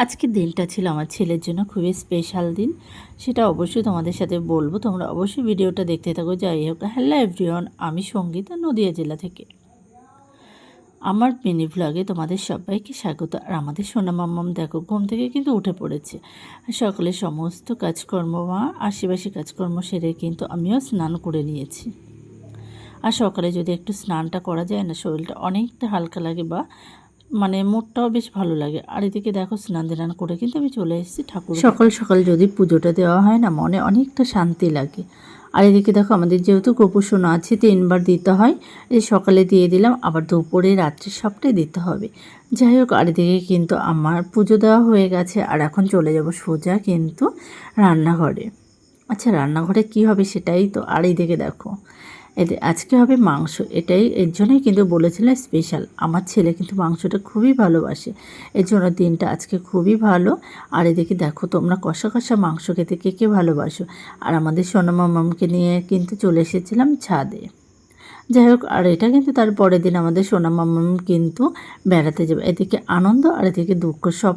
আজকের দিনটা ছিল আমার ছেলের জন্য খুবই স্পেশাল দিন। সেটা অবশ্যই তোমাদের সাথে বলবো, তোমরা অবশ্যই ভিডিওটা দেখতে থাকো। যাই হোক, হ্যালো এভরিওয়ান, আমি সঙ্গীতা, নদিয়া জেলা থেকে। আমার মিনি ভ্লগে তোমাদের সবাইকে স্বাগত। আর আমাদের সোনা মাম্মাম দেখো ঘুম থেকে কিন্তু উঠে পড়েছে। সকালে সমস্ত কাজকর্ম আশেপাশে কাজকর্ম সেরে কিন্তু আমিও স্নান করে নিয়েছি। আর সকালে যদি একটু স্নানটা করা যায় না, শরীরটা অনেকটা হালকা লাগে বা মুডটাও বেশ ভালো লাগে। আর এদিকে দেখো স্নান ধান করে কিন্তু আমি চলে এসেছি ঠাকুর। সকাল সকাল যদি পুজোটা দেওয়া হয় না, মনে অনেকটা শান্তি লাগে। আর এদিকে দেখো আমাদের যেহেতু গোপুসোনা আছে 3বার দিতে হয়, এই সকালে দিয়ে দিলাম, আবার দুপুরে রাত্রে সবটাই দিতে হবে। যাই হোক, আর এদিকে কিন্তু আমার পুজো দেওয়া হয়ে গেছে। আর এখন চলে যাব সোজা কিন্তু রান্নাঘরে। আচ্ছা, রান্নাঘরে কি হবে সেটাই তো। আর এইদিকে দেখো আজকে হবে মাংস, এটাই এর জন্যই কিন্তু বলেছিলাম স্পেশাল। আমার ছেলে কিন্তু মাংসটা খুবই ভালোবাসে, এর জন্য দিনটা আজকে খুবই ভালো। আর এদিকে দেখো তোমরা কষা কষা মাংস খেতে কে কে ভালোবাসো। আর আমাদের সোনা মামাকে নিয়ে কিন্তু চলে এসেছিলাম ছাদে। যাই হোক, আর এটা কিন্তু তার পরের দিন আমাদের সোনা মামাম কিন্তু বেড়াতে যাবে। এদিকে আনন্দ আর এদিকে দুঃখ সব